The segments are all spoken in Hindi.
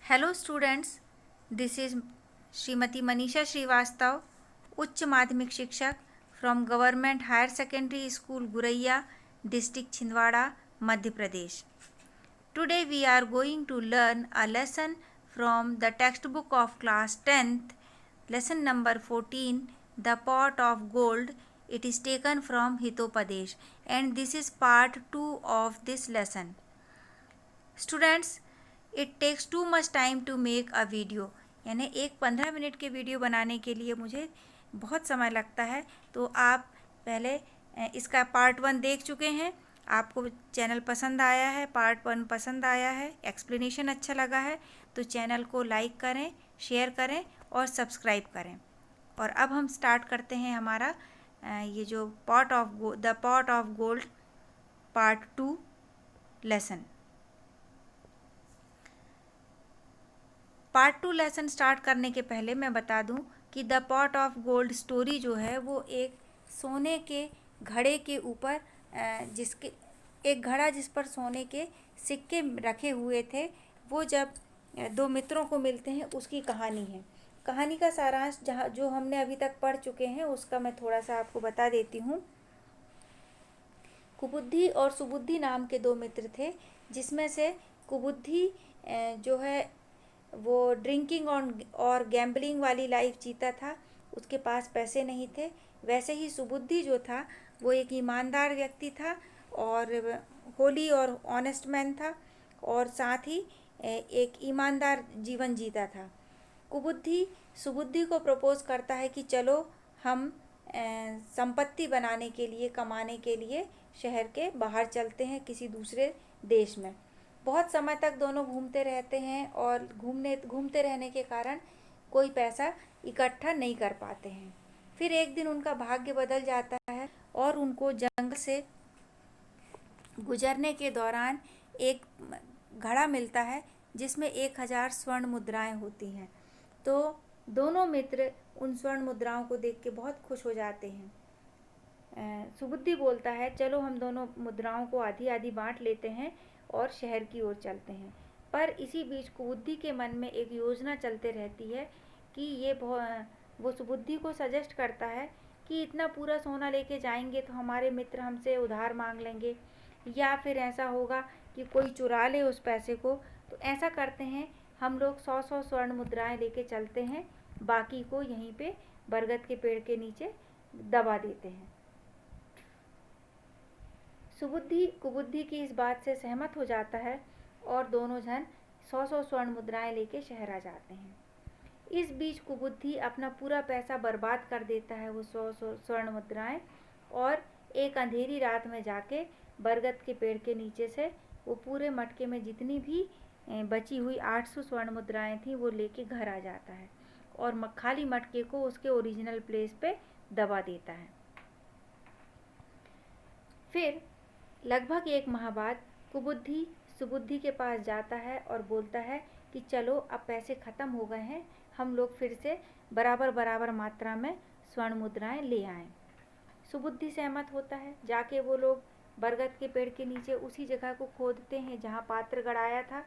Hello students, this is Shrimati Manisha Shrivastava, उच्च माध्यमिक शिक्षक from government higher secondary school Guraiya, district Chhindwara, Madhya Pradesh. Today we are going to learn a lesson from the textbook of class 10th, lesson number 14, The Pot of Gold. It is taken from Hitopadesh and this is part 2 of this lesson. Students, it takes too much time to make a video, यानी एक 15 मिनट के वीडियो बनाने के लिए मुझे बहुत समय लगता है. तो आप पहले इसका पार्ट 1 देख चुके हैं. आपको चैनल पसंद आया है, पार्ट 1 पसंद आया है, एक्सप्लेनेशन अच्छा लगा है तो चैनल को लाइक करें, शेयर करें और सब्सक्राइब करें. और अब हम स्टार्ट करते हैं हमारा ये जो the pot of gold part 2 lesson. Part 2 lesson start करने के पहले मैं बता दूं कि the pot of gold story जो है वो एक सोने के घड़े के ऊपर जिसके एक घड़ा जिस पर सोने के सिक्के रखे हुए थे, वो जब दो मित्रों को मिलते हैं उसकी कहानी है. कहानी का सारांश जो हमने अभी तक पढ़ चुके हैं उसका मैं थोड़ा सा आपको बता देती हूँ. कुबुद्धि और सुबुद्धि नाम के दो मित्र थे, जिसमें से कुबुद्धि जो है वो ड्रिंकिंग और गैम्बलिंग वाली लाइफ जीता था. उसके पास पैसे नहीं थे. वैसे ही सुबुद्धि जो था वो एक ईमानदार व्यक्ति था और होली और ऑनेस्ट मैन था और साथ ही एक ईमानदार जीवन जीता था. कुबुद्धि सुबुद्धि को प्रपोज करता है कि चलो हम संपत्ति बनाने के लिए, कमाने के लिए शहर के बाहर चलते हैं किसी दूसरे देश में. बहुत समय तक दोनों घूमते रहते हैं और घूमते रहने के कारण कोई पैसा इकट्ठा नहीं कर पाते हैं. फिर एक दिन उनका भाग्य बदल जाता है और उनको जंगल से गुजरने के दौरान एक घड़ा मिलता है जिसमें 1000 स्वर्ण मुद्राएं होती हैं. तो दोनों मित्र उन स्वर्ण मुद्राओं को देख के बहुत खुश हो जाते हैं. सुबुद्धि बोलता है चलो हम दोनों मुद्राओं को आधी आधी बांट लेते हैं और शहर की ओर चलते हैं. पर इसी बीच कुबुद्धि के मन में एक योजना चलते रहती है कि वो सुबुद्धि को सजेस्ट करता है कि इतना पूरा सोना लेके जाएंगे तो हमारे मित्र हमसे उधार मांग लेंगे, या फिर ऐसा होगा कि कोई चुरा ले उस पैसे को. तो ऐसा करते हैं, हम लोग 100-100 स्वर्ण मुद्राएं लेके चलते हैं, बाकी को यहीं पे बरगद के पेड़ के नीचे दबा देते हैं. सुबुद्धि कुबुद्धि की इस बात से सहमत हो जाता है और दोनों जन 100-100 स्वर्ण मुद्राएं लेके शहर आ जाते हैं. इस बीच कुबुद्धि अपना पूरा पैसा बर्बाद कर देता है, वो 100 स्वर्ण मुद्राएं, और एक अंधेरी रात में जाके बरगद के पेड़ के नीचे से वो पूरे मटके में जितनी भी बची हुई 800 स्वर्ण मुद्राएं थी वो लेके घर आ जाता है और खाली मटके को उसके ओरिजिनल प्लेस पे दबा देता है. फिर लगभग 1 माह बाद कुबुद्धि सुबुद्धि के पास जाता है और बोलता है कि चलो अब पैसे ख़त्म हो गए हैं, हम लोग फिर से बराबर बराबर मात्रा में स्वर्ण मुद्राएं ले आएं. सुबुद्धि सहमत होता है. जाके वो लोग बरगद के पेड़ के नीचे उसी जगह को खोदते हैं जहाँ पात्र गड़ाया था.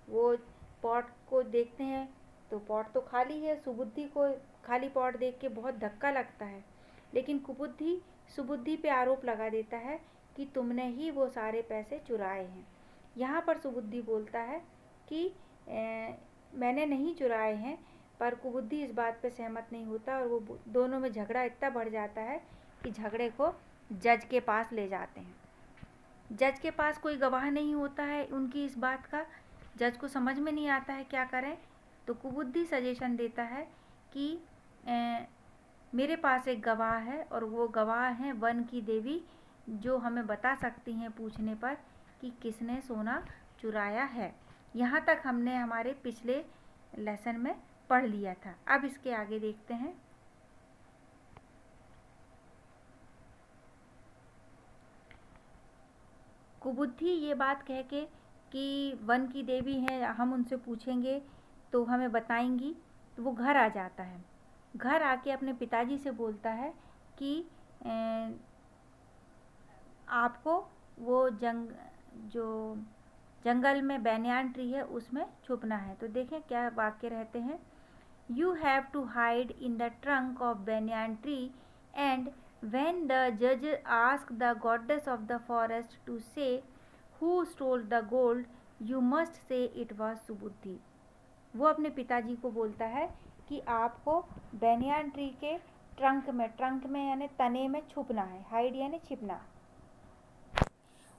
वो पॉट को देखते हैं तो पॉट तो खाली है. सुबुद्धि को खाली पॉट देख के बहुत धक्का लगता है, लेकिन कुबुद्धि सुबुद्धि पे आरोप लगा देता है कि तुमने ही वो सारे पैसे चुराए हैं. यहाँ पर सुबुद्धि बोलता है कि मैंने नहीं चुराए हैं, पर कुबुद्धि इस बात पे सहमत नहीं होता और वो दोनों में झगड़ा इतना बढ़ जाता है कि झगड़े को जज के पास ले जाते हैं. जज के पास कोई गवाह नहीं होता है उनकी इस बात का. जज को समझ में नहीं आता है क्या करें. तो कुबुद्धि सजेशन देता है कि मेरे पास एक गवाह है और वो गवाह हैं वन की देवी, जो हमें बता सकती हैं पूछने पर कि किसने सोना चुराया है. यहाँ तक हमने हमारे पिछले लेसन में पढ़ लिया था. अब इसके आगे देखते हैं. कुबुद्धि ये बात कह के कि वन की देवी हैं, हम उनसे पूछेंगे तो हमें बताएंगी, तो वो घर आ जाता है. घर आके अपने पिताजी से बोलता है कि आपको वो जो जंगल में बैनियान ट्री है, उसमें छुपना है। तो देखें क्या वाक्य रहते हैं। You have to hide in the trunk of banyan tree, and when the judge asked the goddess of the forest to say who stole the gold, you must say it was Subudhi. वो अपने पिताजी को बोलता है कि आपको बैनियान ट्री के ट्रंक में यानी तने में छुपना है। हाइड यानी छिपना।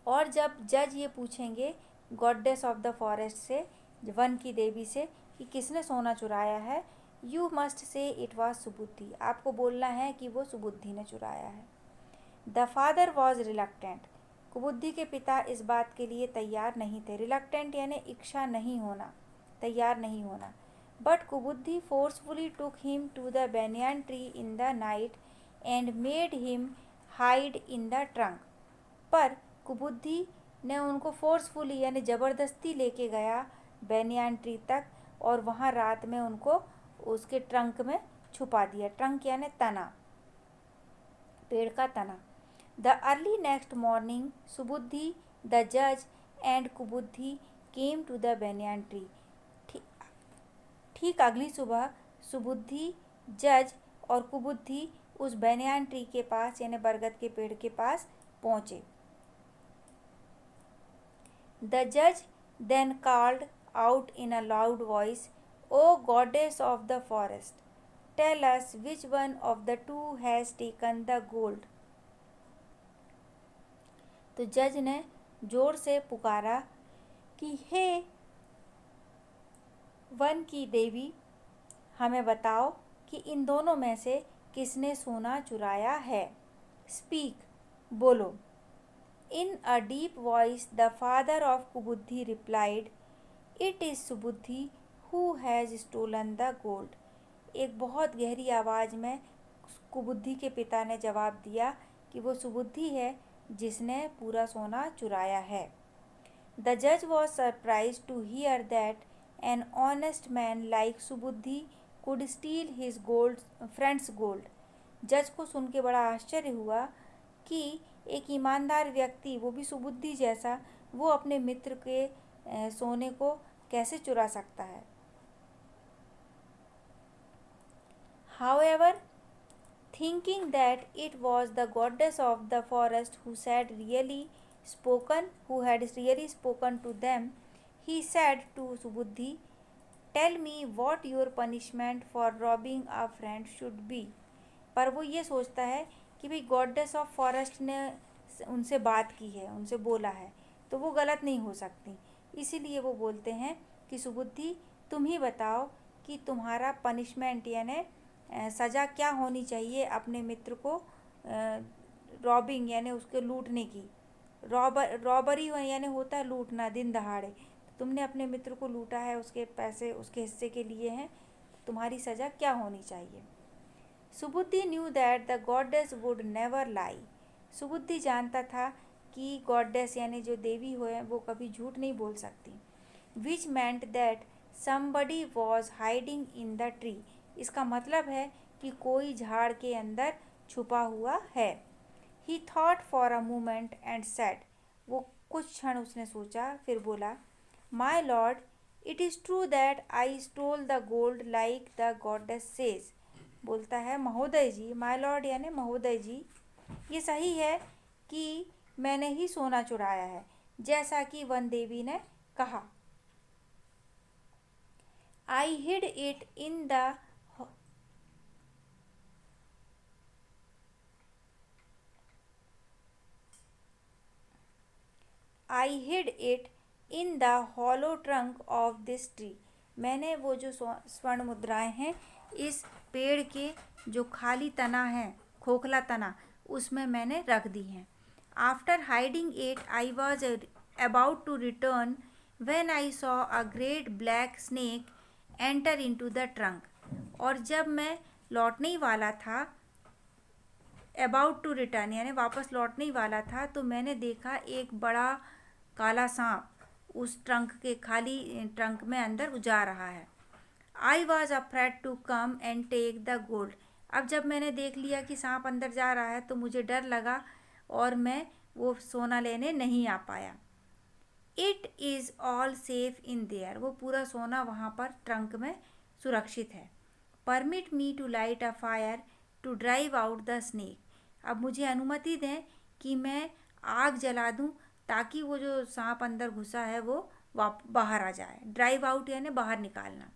और जब जज ये पूछेंगे गॉडेस ऑफ द फॉरेस्ट से, वन की देवी से, कि किसने सोना चुराया है, you must say it was Subuddhi. आपको बोलना है कि वो सुबुद्धि ने चुराया है। The father was reluctant. Kubuddhi के पिता इस बात के लिए तैयार नहीं थे। रिलक्टेंट यानी इच्छा नहीं होना, तैयार नहीं होना। But Kubuddhi forcefully took him to the banyan tree in the night and made him hide in the trunk. पर कुबुद्धि ने उनको फोर्सफुली यानी ज़बरदस्ती लेके गया बैनियान ट्री तक, और वहाँ रात में उनको उसके ट्रंक में छुपा दिया। ट्रंक यानी तना, पेड़ का तना। The early next morning Subuddhi, the जज and Kubuddhi came to the banyan tree. ठीक अगली सुबह सुबुद्धि, जज और कुबुद्धि उस बैनियान ट्री के पास यानी बरगद के पेड़ के पास पहुँचे। The judge then called out in a loud voice, "O goddess of the forest, tell us which one of the two has taken the gold." तो जज ने जोर से पुकारा कि हे वन की देवी, हमें बताओ कि इन दोनों में से किसने सोना चुराया है। स्पीक, बोलो। In a deep voice, the father of Kubuddhi replied, "It is Subudhi who has stolen the gold." एक बहुत गहरी आवाज़ में कुबुद्धि के पिता ने जवाब दिया कि वो सुबुद्धि है जिसने पूरा सोना चुराया है। The judge was surprised to hear that an honest man like Subudhi could steal his friend's gold. जज को सुन के बड़ा आश्चर्य हुआ कि एक ईमानदार व्यक्ति, वो भी सुबुद्धि जैसा, वो अपने मित्र के सोने को कैसे चुरा सकता है। However, thinking that it was the goddess of the forest who had really spoken to them, he said to Subudhi, "Tell me what your punishment for robbing a friend should be." पर वो ये सोचता है कि भाई गॉडेस ऑफ फॉरेस्ट ने उनसे बात की है, उनसे बोला है, तो वो गलत नहीं हो सकती। इसीलिए वो बोलते हैं कि सुबुद्धि, तुम ही बताओ कि तुम्हारा पनिशमेंट यानी सज़ा क्या होनी चाहिए अपने मित्र को रॉबिंग यानी उसके लूटने की। रॉबरी यानी होता है लूटना दिन दहाड़े। तुमने अपने मित्र को लूटा है, उसके पैसे उसके हिस्से के लिए हैं, तुम्हारी सज़ा क्या होनी चाहिए। सुबुद्धि knew that the goddess would never लाई। सुबुद्धि जानता था कि गॉडेस यानी जो देवी हो वो कभी झूठ नहीं बोल सकती। Which meant that somebody was hiding in the tree. इसका मतलब है कि कोई झाड़ के अंदर छुपा हुआ है। ही thought for a moment and said. वो कुछ क्षण उसने सोचा, फिर बोला, my lord, it is true that I stole the gold like the goddess says. बोलता है, महोदय जी, माय लॉर्ड यानी महोदय जी, ये सही है कि मैंने ही सोना चुराया है, जैसा कि वन देवी ने कहा। I hid it in the hollow trunk of this tree. मैंने वो जो स्वर्ण मुद्राएं हैं इस पेड़ के जो खाली तना है, खोखला तना, उसमें मैंने रख दी हैं। After hiding it I was about to return when I saw a great black snake enter into the trunk. और जब मैं लौटने ही वाला था, अबाउट टू रिटर्न यानी वापस लौटने ही वाला था, तो मैंने देखा एक बड़ा काला सांप उस ट्रंक के खाली ट्रंक में अंदर जा रहा है। I was afraid to come and take the gold. अब जब मैंने देख लिया कि सांप अंदर जा रहा है तो मुझे डर लगा और मैं वो सोना लेने नहीं आ पाया। It is all safe in there, वो पूरा सोना वहाँ पर ट्रंक में सुरक्षित है। Permit me to light a fire to drive out the snake, अब मुझे अनुमति दें कि मैं आग जला दूं ताकि वो जो सांप अंदर घुसा है वो बाहर आ जाए। ड्राइव आउट यानी बाहर निकालना।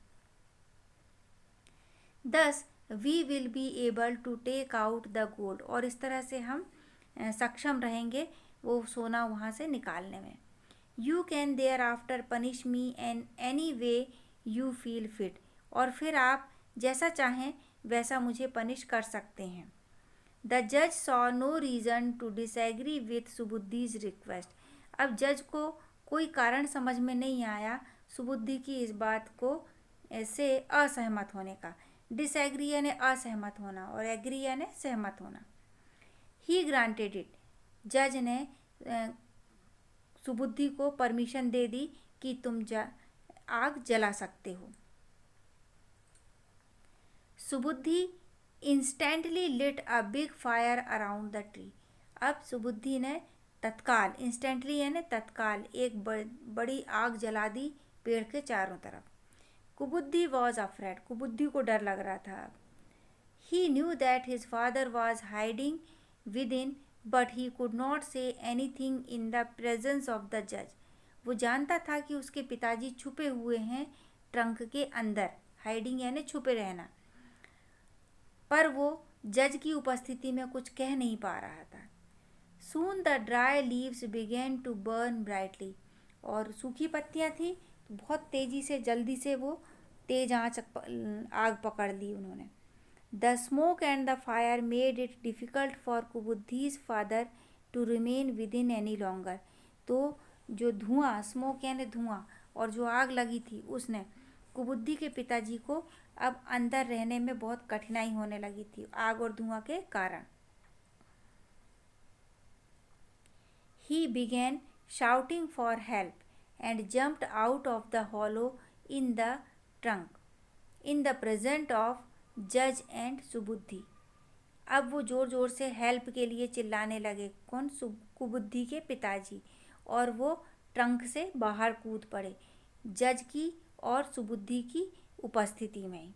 Thus we will be able to take out the gold, और इस तरह से हम सक्षम रहेंगे वो सोना वहाँ से निकालने में। You can thereafter punish me in any way you feel fit, और फिर आप जैसा चाहें वैसा मुझे पनिश कर सकते हैं। द जज saw no reason to disagree with Subuddhi's request, अब जज को कोई कारण समझ में नहीं आया सुबुद्धि की इस बात को से असहमत होने का। डिसएग्री यानी असहमत होना और एग्री यानी सहमत होना। ही ग्रांटेड इट, जज ने सुबुद्धि को परमिशन दे दी कि तुम आग जला सकते हो। Subuddhi instantly lit a big fire around the tree, अब सुबुद्धि ने तत्काल, इंस्टेंटली यानी तत्काल, एक बड़ी आग जला दी पेड़ के चारों तरफ। कुबुद्धि वॉज अफ्रेड, कुबुद्धि को डर लग रहा था। He knew that his father was hiding within but he could not say anything in the presence of the जज, वो जानता था कि उसके पिताजी छुपे हुए हैं ट्रंक के अंदर, हाइडिंग यानी छुपे रहना, पर वो जज की उपस्थिति में कुछ कह नहीं पा रहा था। Soon the dry leaves began to burn brightly, और सूखी पत्तियां थी तो बहुत तेजी से जल्दी से वो तेज आग पकड़ ली उन्होंने। The smoke and the fire made it difficult for Kubuddhi's father to remain within any longer, तो जो धुआं, स्मोक यानी धुआं, और जो आग लगी थी उसने कुबुद्धि के पिताजी को अब अंदर रहने में बहुत कठिनाई होने लगी थी आग और धुआं के कारण। He began shouting for help and jumped out of the hollow in the trunk in the presence of judge and सुबुद्धि, अब वो ज़ोर ज़ोर से हेल्प के लिए चिल्लाने लगे, कौन? कुबुद्धि के पिताजी, और वो ट्रंक से बाहर कूद पड़े जज की और सुबुद्धि की उपस्थिति में।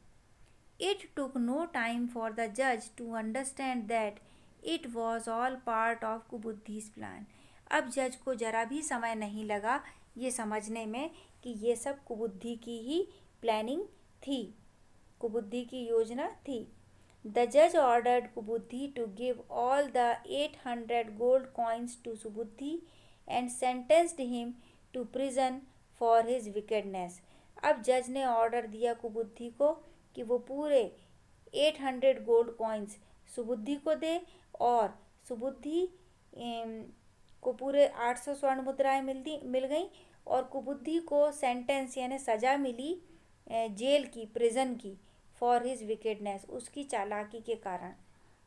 It took no time for the judge to understand that it was all part of कुबुद्धि's plan, अब जज को जरा भी समय नहीं लगा ये समझने में कि ये सब कुबुद्धि की ही प्लानिंग थी, कुबुद्धि की योजना थी। The judge ordered कुबुद्धि to give all the 800 gold coins to Subuddhi and sentenced him to prison for his wickedness, अब जज ने ऑर्डर दिया कुबुद्धि को कि वो पूरे 800 गोल्ड कॉइन्स सुबुद्धि को दे, और सुबुद्धि को पूरे 800 स्वर्ण मुद्राएं मिल गई, और कुबुद्धि को सेंटेंस यानी सज़ा मिली जेल की, प्रिजन की, फॉर हिज विकेडनेस, उसकी चालाकी के कारण,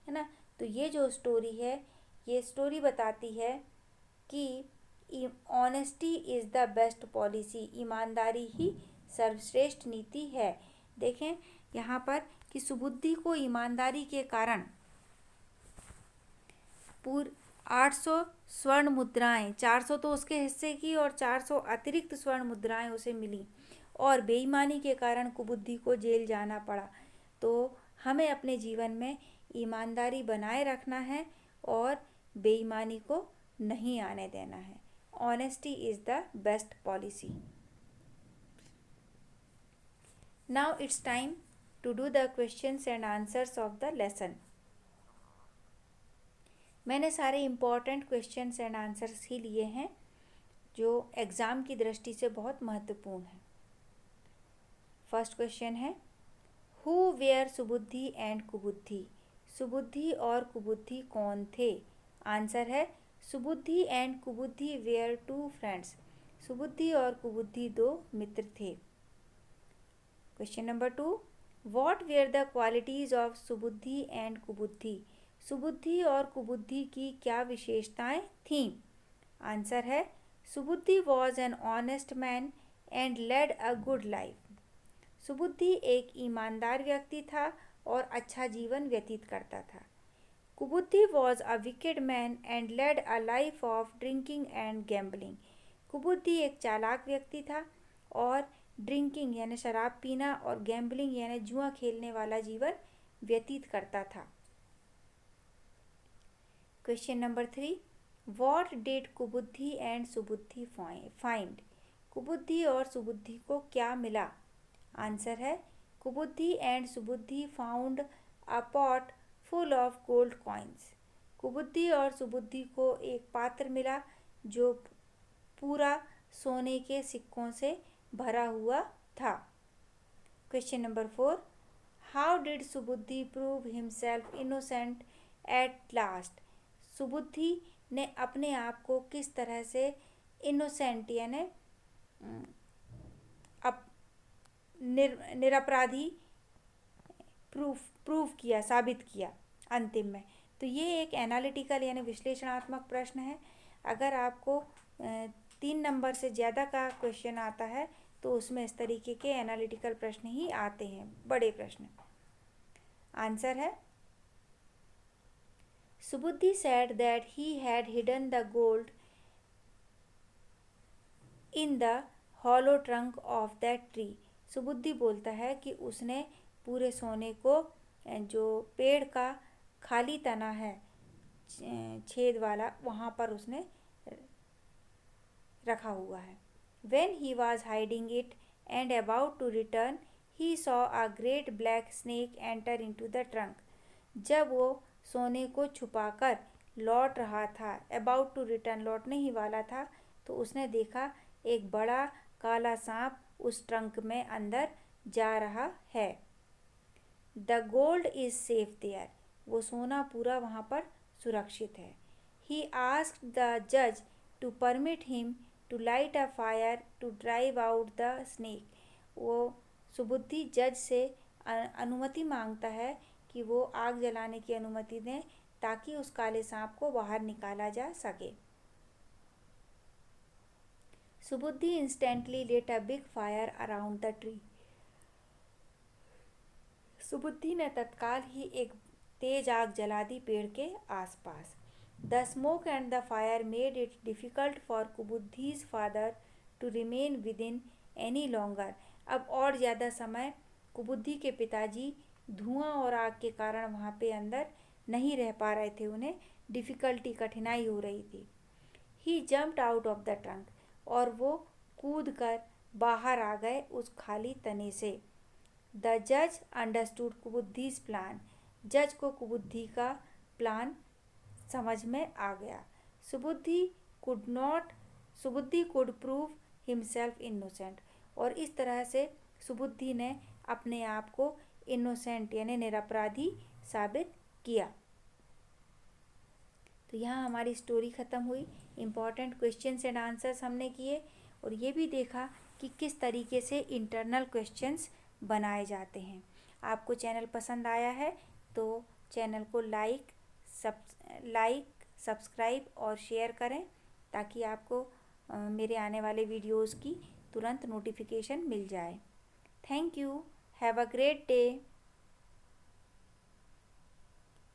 है ना। तो ये जो स्टोरी है, ये स्टोरी बताती है कि honesty is the best policy, ईमानदारी ही सर्वश्रेष्ठ नीति है। देखें यहाँ पर कि सुबुद्धि को ईमानदारी के कारण 800 स्वर्ण मुद्राएं, 400 तो उसके हिस्से की और 400 अतिरिक्त स्वर्ण मुद्राएं उसे मिली, और बेईमानी के कारण कुबुद्धि को जेल जाना पड़ा। तो हमें अपने जीवन में ईमानदारी बनाए रखना है और बेईमानी को नहीं आने देना है। Honesty is the best policy. Now it's time to do the questions and answers of the lesson. मैंने सारे इम्पॉर्टेंट क्वेश्चंस एंड आंसर्स ही लिए हैं जो एग्ज़ाम की दृष्टि से बहुत महत्वपूर्ण है। फर्स्ट क्वेश्चन है, who were Subuddhi and Kubuddhi, Subuddhi और कुबुद्धि कौन थे? आंसर है Subuddhi and Kubuddhi were 2 friends, Subuddhi और कुबुद्धि 2 मित्र थे। Question number 2, What were the qualities of Subuddhi and Kubuddhi, Subuddhi और कुबुद्धि की क्या विशेषताएं थीं? आंसर है सुबुद्धि was an honest man and led a good life, सुबुद्धि एक ईमानदार व्यक्ति था और अच्छा जीवन व्यतीत करता था। कुबुद्धि was a wicked man and led a life of drinking and gambling, कुबुद्धि एक चालाक व्यक्ति था और ड्रिंकिंग यानी शराब पीना और गैम्बलिंग यानी जुआ खेलने वाला जीवन व्यतीत करता था। Question number 3, what did Kubuddhi and Subuddhi find? Kubuddhi और सुबुद्धि को क्या मिला? आंसर है, Kubuddhi and Subuddhi found a pot full of gold coins. Kubuddhi और सुबुद्धि को एक पात्र मिला जो पूरा सोने के सिक्कों से भरा हुआ था। Question number 4, how did Subuddhi prove himself innocent at last? सुबुद्धि ने अपने आप को किस तरह से इनोसेंट यानी निरपराधी प्रूव किया, साबित किया अंतिम में? तो ये एक एनालिटिकल यानी विश्लेषणात्मक प्रश्न है। अगर आपको 3 नंबर से ज़्यादा का क्वेश्चन आता है तो उसमें इस तरीके के एनालिटिकल प्रश्न ही आते हैं, बड़े प्रश्न। आंसर है, सुबुद्धि said that he had hidden the gold in the hollow trunk of that tree. सुबुद्धि बोलता है कि उसने पूरे सोने को जो पेड़ का खाली तना है छेद वाला, वहाँ पर उसने रखा हुआ है। When he was hiding it and about to return, he saw a great black snake enter into the trunk. जब वो सोने को छुपाकर लौट रहा था, अबाउट टू रिटर्न लौटने ही वाला था, तो उसने देखा एक बड़ा काला सांप उस ट्रंक में अंदर जा रहा है। The gold is safe there, वो सोना पूरा वहाँ पर सुरक्षित है। ही आस्क्ड द जज to permit him to light a fire to drive out the snake. वो सुबुद्धि जज से अनुमति मांगता है कि वो आग जलाने की अनुमति दें ताकि उस काले सांप को बाहर निकाला जा सके। Subuddhi instantly lit a big fire around the tree. Subuddhi ने तत्काल ही एक तेज आग जला दी पेड़ के आसपास। The smoke and the fire made it difficult for Kubuddhi's father to remain within any longer. अब और ज़्यादा समय कुबुद्धि के पिताजी धुआं और आग के कारण वहाँ पे अंदर नहीं रह पा रहे थे, उन्हें डिफ़िकल्टी कठिनाई हो रही थी। He jumped out of the trunk, और वो कूद कर बाहर आ गए उस खाली तने से। द जज अंडरस्टूड कुबुद्धिज प्लान, जज को कुबुद्धि का प्लान समझ में आ गया। सुबुद्धि कुड प्रूव हिमसेल्फ इनोसेंट, और इस तरह से सुबुद्धि ने अपने आप को इनोसेंट यानी निरपराधी साबित किया। तो यहाँ हमारी स्टोरी ख़त्म हुई। इम्पॉर्टेंट क्वेश्चंस एंड आंसर्स हमने किए और ये भी देखा कि किस तरीके से इंटरनल क्वेश्चंस बनाए जाते हैं। आपको चैनल पसंद आया है तो चैनल को लाइक, सब्सक्राइब और शेयर करें ताकि आपको मेरे आने वाले वीडियोज़ की तुरंत नोटिफिकेशन मिल जाए। Thank you. Have a great day.